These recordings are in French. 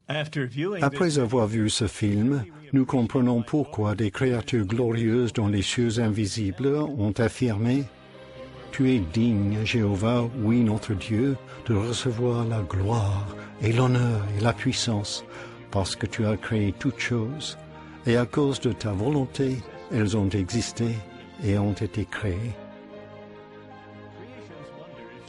Après avoir vu ce film, nous comprenons pourquoi des créatures glorieuses dans les cieux invisibles ont affirmé « Tu es digne, Jéhovah, oui notre Dieu, de recevoir la gloire et l'honneur et la puissance, parce que tu as créé toutes choses, et à cause de ta volonté, elles ont existé et ont été créées. »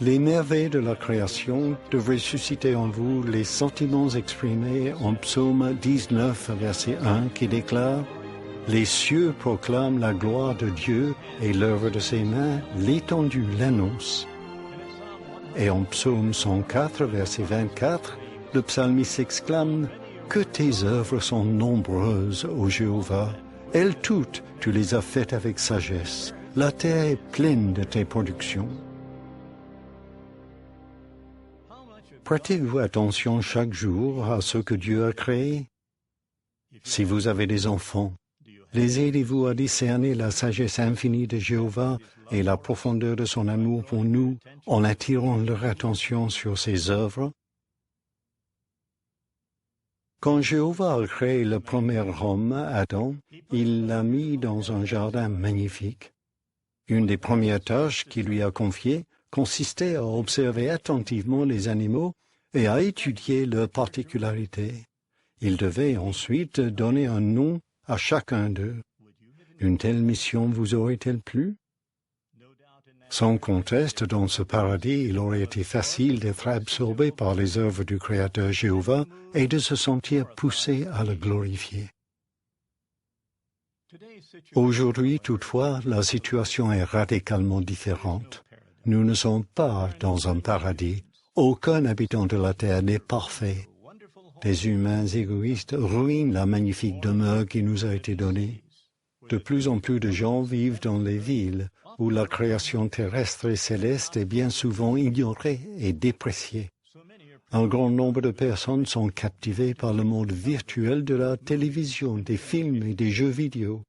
Les merveilles de la création devraient susciter en vous les sentiments exprimés en Psaume 19, verset 1, qui déclare « Les cieux proclament la gloire de Dieu et l'œuvre de ses mains, l'étendue l'annonce. » Et en Psaume 104, verset 24, le psalmiste exclame « Que tes œuvres sont nombreuses, ô Jéhovah, elles toutes, tu les as faites avec sagesse. La terre est pleine de tes productions. » Prêtez-vous attention chaque jour à ce que Dieu a créé? Si vous avez des enfants, les aidez-vous à discerner la sagesse infinie de Jéhovah et la profondeur de son amour pour nous en attirant leur attention sur ses œuvres? Quand Jéhovah a créé le premier homme, Adam, il l'a mis dans un jardin magnifique. Une des premières tâches qu'il lui a confiées consistait à observer attentivement les animaux et à étudier leurs particularités. Il devait ensuite donner un nom à chacun d'eux. Une telle mission vous aurait-elle plu? Sans conteste, dans ce paradis, il aurait été facile d'être absorbé par les œuvres du Créateur Jéhovah et de se sentir poussé à le glorifier. Aujourd'hui, toutefois, la situation est radicalement différente. Nous ne sommes pas dans un paradis. Aucun habitant de la terre n'est parfait. Des humains égoïstes ruinent la magnifique demeure qui nous a été donnée. De plus en plus de gens vivent dans les villes, où la création terrestre et céleste est bien souvent ignorée et dépréciée. Un grand nombre de personnes sont captivées par le monde virtuel de la télévision, des films et des jeux vidéo.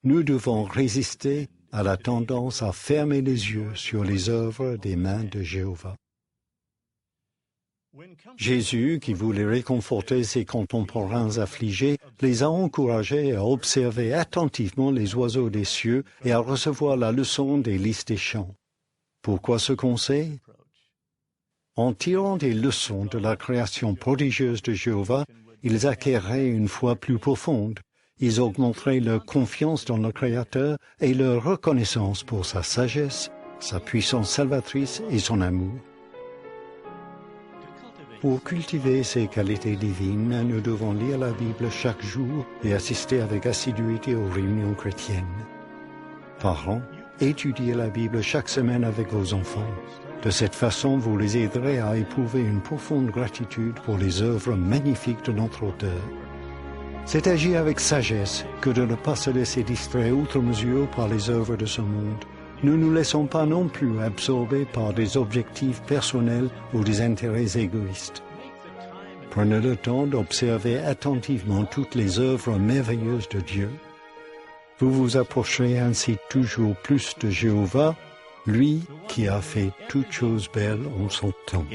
Nous devons résister à la tendance à fermer les yeux sur les œuvres des mains de Jéhovah. Jésus, qui voulait réconforter ses contemporains affligés, les a encouragés à observer attentivement les oiseaux des cieux et à recevoir la leçon des lys des champs. Pourquoi ce conseil? En tirant des leçons de la création prodigieuse de Jéhovah, ils acquerraient une foi plus profonde. Ils augmenteraient leur confiance dans le Créateur et leur reconnaissance pour sa sagesse, sa puissance salvatrice et son amour. Pour cultiver ces qualités divines, nous devons lire la Bible chaque jour et assister avec assiduité aux réunions chrétiennes. Parents, étudiez la Bible chaque semaine avec vos enfants. De cette façon, vous les aiderez à éprouver une profonde gratitude pour les œuvres magnifiques de notre Auteur. C'est agir avec sagesse que de ne pas se laisser distraire outre mesure par les œuvres de ce monde. Ne nous laissons pas non plus absorber par des objectifs personnels ou des intérêts égoïstes. Prenez le temps d'observer attentivement toutes les œuvres merveilleuses de Dieu. Vous vous approcherez ainsi toujours plus de Jéhovah, lui qui a fait toutes choses belles en son temps.